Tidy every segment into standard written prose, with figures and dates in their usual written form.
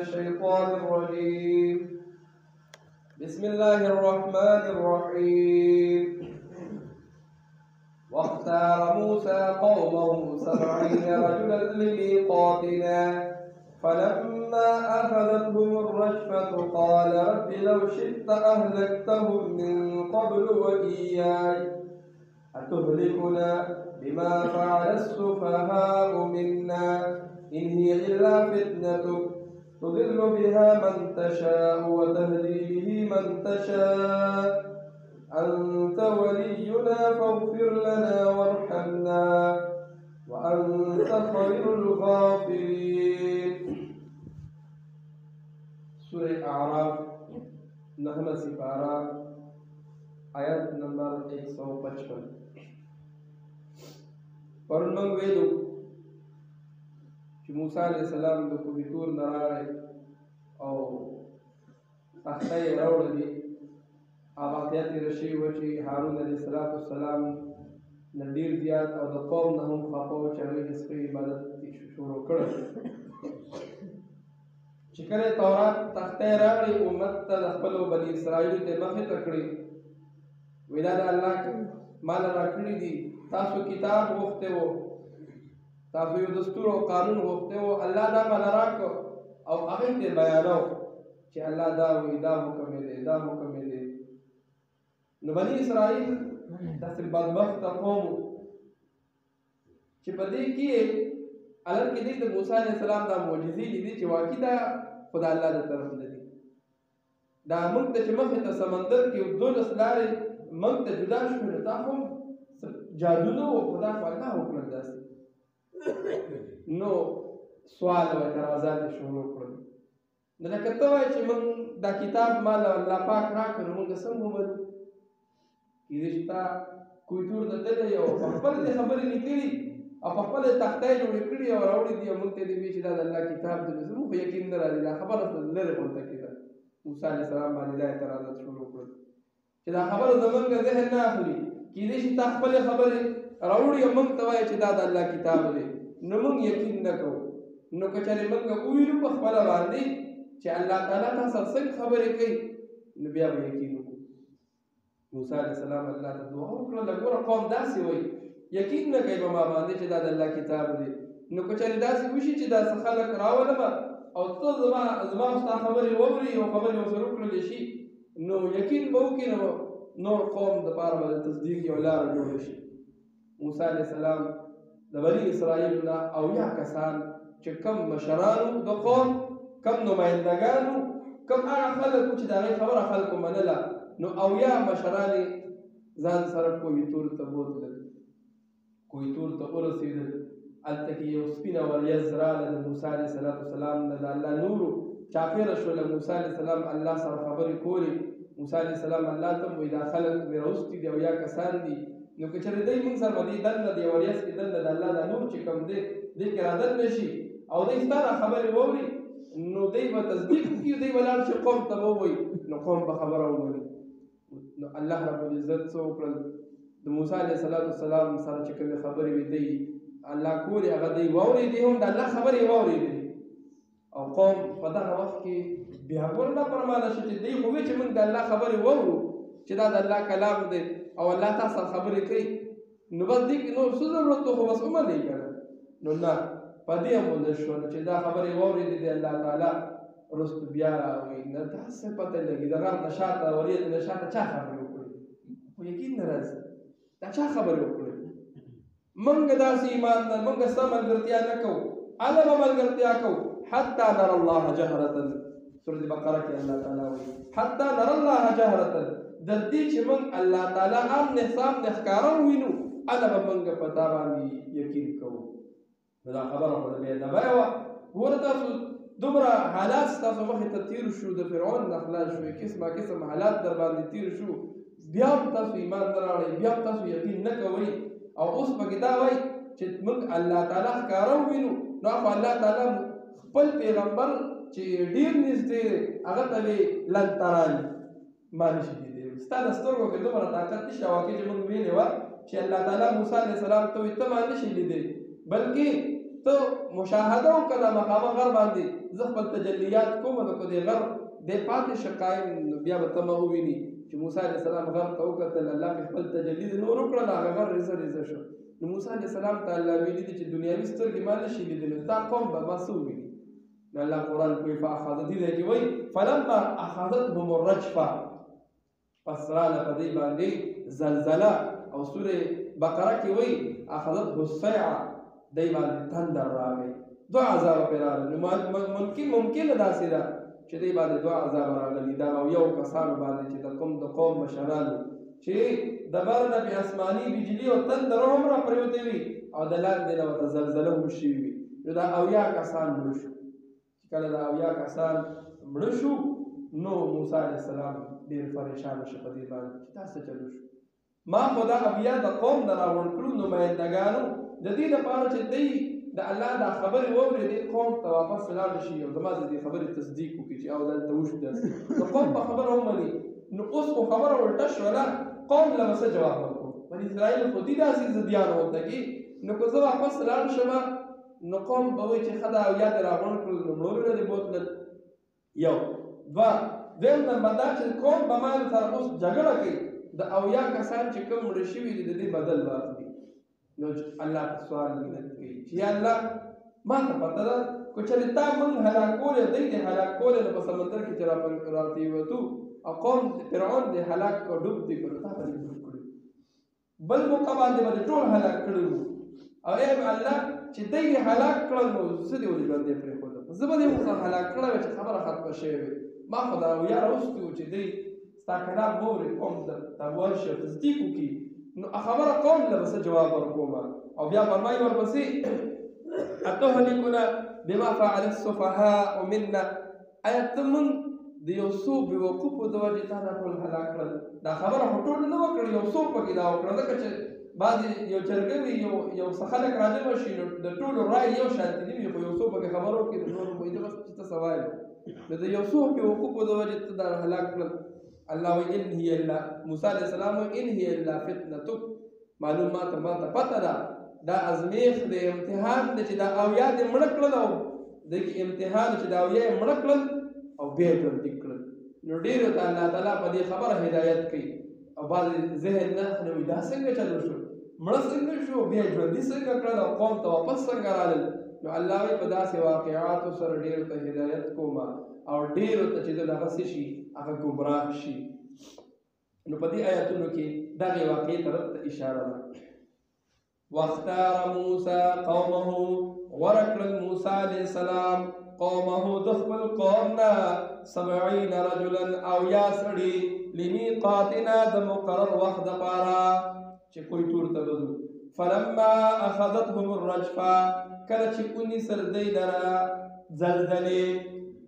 الشيطان الرجيم. بسم الله الرحمن الرحيم. واختار موسى قومه 70 رجلا لميقاتنا فلما أخذتهم الرجفة قال رب لو شئت أهلكتهم من قبل وإياي أتهلكنا بما فعل السفهاء منا إن هي إلا فتنتك تضل بها من تشاء وتهدي به من تشاء أنت ولينا فاغفر لنا وارحمنا وأنت خير الغافرين. سورة أعراف نحن سپارہ آیت نمبر 155. پرون موږ ویلو چې موسی علیه السلام د کوه طور نه راغی او تخته یې راوړلې. هغه واقعه تېره شوې وه چې هارون علیه السلام نه ډېر زیات او د قوم نه هم خفه و چې هغوی د سپي عبادت شروع کړی. چې کله یې تورات تخته یې راغلې امت ته د خپلو بني اسرائیلو ته مخې ته کړې، وایي دا د الله ماله راکړي دي، تاسو کتاب غوښتی و، تاسو یو دستور او قانون غوښتی و، الله دا ماله راکړ او هغې ته یې بیانو چې الله دا وایي، دا حکم یې دی، دا حکم یې دی. نو بني اسرائیل داسې بدبخته قوم چې په دې کې الان کې دی د موسی علیه السلام دا معجزې لیدي چې واقعي دا خو د الله د طرف نه دي. دا موږ ته چې مخې ته سمندر کې 12 لارې موږ ته جدا شوې، دا هم جادو نه و، خو دا خو الله وکړل داسې. نو سوال او اعتراضات یې شروع کړل. نو لکه ته وایې چې موږ دا کتاب مال الله پاک راکړ، نو موږ څنګه ومنو؟ کېدای شي تا کوه طور ته تللی او په خپله دې خبرې لیکلي او په خپله یې تخته یې جوړې کړي او راوړي دي او موږ ته یې وایي چې دا د الله کتاب دی. زموږ خو یقین نه راځي، دا خبره لرې غونته کېده. موسی علیه السلام باندې دا اعتراضات شروع کړل چې دا خبره زموږ ذهن نه اخلي. کېدای شي تا خپلې خبرې راوړي او موږ ته وایې چې دا د الله کتاب دی، نو موږ یقین نه کوو. نو که چېرې موږ وویلو په خپله باندې چې الله تعالی تا سره څنګه خبرې کوي، نو بیا به یقین وکړو. موسی علیه السلام الله ته دعا وکړله، ګوره قوم داسې وایي، یقین نه کوي په ما باندې چې دا د الله کتاب دی. نو که چېرې داسې وشي چې داسې خلک راولمه او ته زما ستا خبرې واوري او خبرې ورسره وکړلی شي، نو یقین به وکړي، نو نور قوم دپاره به د تصدیق یو لاره جوړه شي. موسی علیه السلام د بني اسرائیلو نه 80 کسان چې کم مشرانو د قوم، کم نمایندګانو، کم هغه خلک چې د هغې خبره خلکو منله، نو 80 مشران یې ځان سره کوه طور ته بوتلل. کوه طور ته ورسېدل، هلته کې یو سپینه وریځ راغله د موسی علیه السلام نه د الله نورو چاپېره شوله. موسی علیه السلام الله سره خبرې کولې. موسی علیه السلام الله ته وایي دا خلک مې راوستي دي 80 کسان دي، نو که چېرې دی موږ سره دې دننه د وریځ کې دننه د الله دا نور چې کوم دی دې کې رادننه شي او دی ستا دا خبرې واوري، نو دی به تصدیق وکړي، دی به لاړ شي قوم ته به ووایي، نو قوم به خبره ومني. نو الله رب العزت څه وکړل؟ د موسی علیه السلام سره چې کومې خبرې وې دی الله کولې، هغه دی واورېدې، هم د الله خبرې یې واورېدلې. او قوم په دغه وخت کې بیا ګوره دا پرمانه شو چې دی خو وایي چې موږ د الله خبرې واورو چې دا د الله کلام دی او الله تا سره خبرې کوي، نو بس دې کې نور څه ضرورت و، خو بس ومنئ که نه. نو نه، په دې هم ونه شول چې دا خبرې واورېدې د الله تعالی. وروسته بیا راوایي نه دا څه پته لګي د غر نه شاته وریځ نه شاته چا خبرې وکړې؟ خو یقین نه راځي دا چا خبرې وکړې؟ موږ داسې ایمان نه، موږ ستا ملګرتیا نه کوو، هله به ملګرتیا کوو حتی نر الله جهرة. سورة بقره کې الله تعالی وایي حتی نر الله جهرة، در دې چې موږ الله تعالی آمنه سامنه ښکاره ووینو، هله به موږ په تا باندې یقین کوو. نو دا خبره خو د بېادبۍ وه. ګوره تاسو دومره حالات ستاسو مخې ته تېر شو، د فرعون نه خلاص شوئ، قسم حالات در باندې تېر شو، بیا هم تاسو ایمان نه راوړئ، بیا هم تاسو یقین نه کوئ. او اوس پکې دا وایي چې موږ الله تعالی ښکاره ووینو، نو خو الله تعالی خپل پیغمبر چې ډېر نږدې هغه ته وایي لن تراني، ما نشي لیدلی، ستا د سترګو کې دومره طاقت نشته. واقع چې موږ ویلې وه چې الله تعالی موسی علیه السلام ته وایي ته ما نشي لیدلی، بلکې ته مشاهده وکړه مخامخ غر باندې زه خپل تجلیات کوم نو که دې غر دې پاتې شه قایم نو بیا به ته مه وویني چې موسی علیه السلام غر ته وکتل الله مې خپل تجلي د نور وکړل هغه غر ریزه ریزه شو نو موسی علیه السلام ته الله ویلي دي چې دنیاوي سترګې ما نه شي لیدلی دا قوم به ما څه وویني نو الله قرآن کوي فاخذت دې کې وایي فلما اخذتهم الرجفه پس راله په دې باندې زلزله او سورې بقره کې وایي اخذته الصیعه دې باندې تندر راغی دوه عذاب پرې راغلل ممکن داسې ده چې دې باندې دوه عذاب راغلي دا او یو کسانو باندې چې د قوم مشرانو چې د بر نه بې اسماني بجلي او تندر هم را پرېوتې وي او د لاندې نه ورته زلزله هم شوي وي نو دا اویا کسان مړه شو چې کله دا اویا کسان مړه شو نو موسی علیه السلام ډېر پریشانه شو په دې باندې چې دا څه چلو شو ما خو دا اویا د قوم نه راغونډ کړو نمایندګانو د دې لپاره چې دوی د الله دا خبرې واورېدې قوم ته واپس لاړ شي او زما د دې خبرې تصدیق وکړي چې او دلته وشو داسې نو قوم په خبره ومني نو اوس خو خبره ورټه شوله قوم له به څه جواب ورکړو بني اسرائیل خو دي داسې ضدیان ورته کې نو که زه واپس لاړ شم نو قوم به وایي چې ښه دا اویا دې راغونډ کړل نو مړولو نه دې بوتلل یو دوه دویم نمبر دا چې قوم به ما سره اوس جګړه کوي د اویا کسان چې کوم مړه شوي دي د دې بدل واخلي نو الله په سوال مینت کوي چې یا الله ما ته پته ده که چېرې تا موږ هلاکولې دی دې هلاکولې نو په سمندر کې چې راتېوتو او قوم فرعون دې هلاک کړو ډوب دې کړو تا به دې ډوب کړو بل موقع باندې به دې ټول هلاک کړي وو او ای الله چې دی یې هلاک کړل نو زه دې ولې ژوندی پرېښودم زه به دې ورسره هلاک کړی وی چې خبره ختمه شوې وي ما خو دا اویا راوستي وو چې دی ستا کلام واورې قوم ته ورشي او تصدیق وکړي نو خبره قوم له به څه جواب ورکوم او بیا فرمایي ورپسې اتهلکنا بما فعل السفهاء منا آیا ته موږ د یو څو بېوقوفو د وجې تا دا ټول هلاک کړل دا خبره خو ټول نه وکړه یو څو پکې دا وکړه ځکه چې بعضې یو جرګه وي یو څه خلک راجمع شي نو د ټولو رای یو شانتي نه وي خو یو څو پکې خبره وکړي نو نور وایي دغه چې ته څه وایې نو د یو څو بېوقوفو د وجې ته دا هلاک کړل الله وی ان هي الا موسی علیہ السلام ان هي الا فتنتک معلومات ما ته پته ده دا ازمیخ د امتحان دی چې دا اویا دې مړه کړل او د امتحان چې دا اویا یې مړه کړل او بیا یې ژوندي کړل نو ډېرو ته الله تعالی په دې خبره هدایت کوي او بعضې ذهن نه اخلي دا څنګه چلو شو مړه څنګه شو بیا یې ژوندي څنګه کړل او قوم ته واپس څنګه رالل نو الله وی په داسې واقعاتو سره ډېرو ته هدایت کوم او ډېرو ته چې دغه څه شي هغه ګمراه شي نو په دې آیاتونو کې دغې واقعې طرف ته اشاره ده واختار موسی قومه غوره کړل موسی علیه السلام قومه د خپل قوم نه 70 رجلا او یا سړي لمیقاتنا د مقرر وخت دپاره چې کوی تور ته بځو فلما اخذتهم الرجفه کله چې ونیسل دی لره زلزلې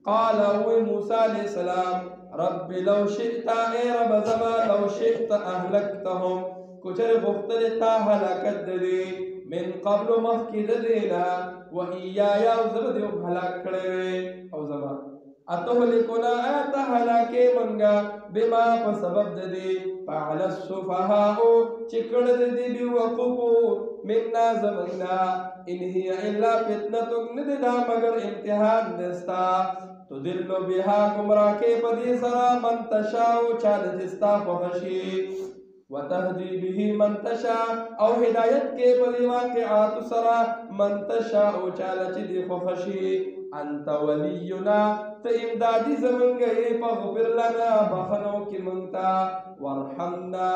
قال هو موسى عليه السلام رب لو شئت اي رب زما لو شئت اهلكتهم كجر بختل تا هلاكت دي من قبل مخكد دينا وإيايا وزبد هلاك كړي او زما اتهلكنا ات هلاكي منغا بما فسبب دي فعل السفهاء چکړ دي بوقفو منا زمنا ان هي الا فتنه نددا مگر امتحان دستا تدل بها گمراہ کے پدی سرا من تشاء چال جستا فخشی وتهدي به من تشاء او ہدایت کے پدی واقعات سرا من تشاء چال چدی فخشی انت ولینا ته امدادی زمون گئے فغفر لنا بخنو کی منتا وارحمنا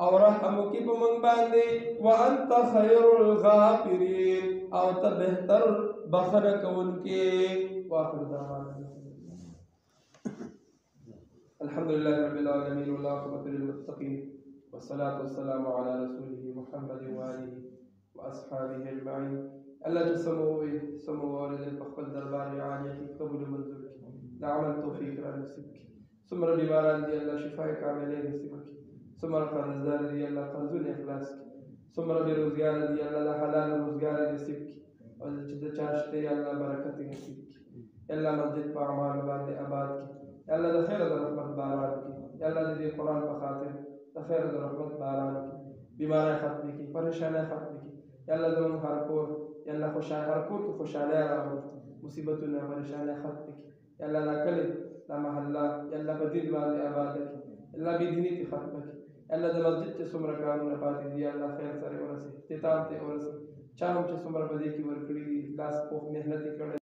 او رحمو کی پمنگ باندے وانت خیر الغافرین او ته بہتر بخنک ان کے واخر دعوانا الحمد لله رب العالمين والعاقبة للمتقين والصلاة والسلام على رسوله محمد وآله وأصحابه أجمعين الله تسمو والد البخل دربار عالية قبول منزلك نعمل توفيق على نفسك ثم ربي باران دي الله شفاء كاملين نسبك ثم رب الرزار دي الله قرزون إخلاصك ثم ربي روزگار دي الله حلال روزگار نسبك وجد چاشتے الله برکت نسبك الله مسجد پاعمال بعد آباد یا اللہ دا خیر دا رحمت باران کی یا اللہ دا قرآن پا خاطر دا خیر دا رحمت باران کی بیمار ختم کی پریشان ختم کی یا اللہ دا من ہر کور یا الله خوشحال هر کور کې خوشحالي راوړي مصیبتونه پریشانۍ ختم کړي یا الله دا کلی دا محله یا الله په دین باندې آباد کړي الله بېدیني دې ختمه کړي الله د مسجد چې څومره کارونه پاتې دي یا الله خیر سره ورسي اختتام ته ورسي چا هم چې څومره په دې کې ورکړي دي لاس پوخ محنت یې کړی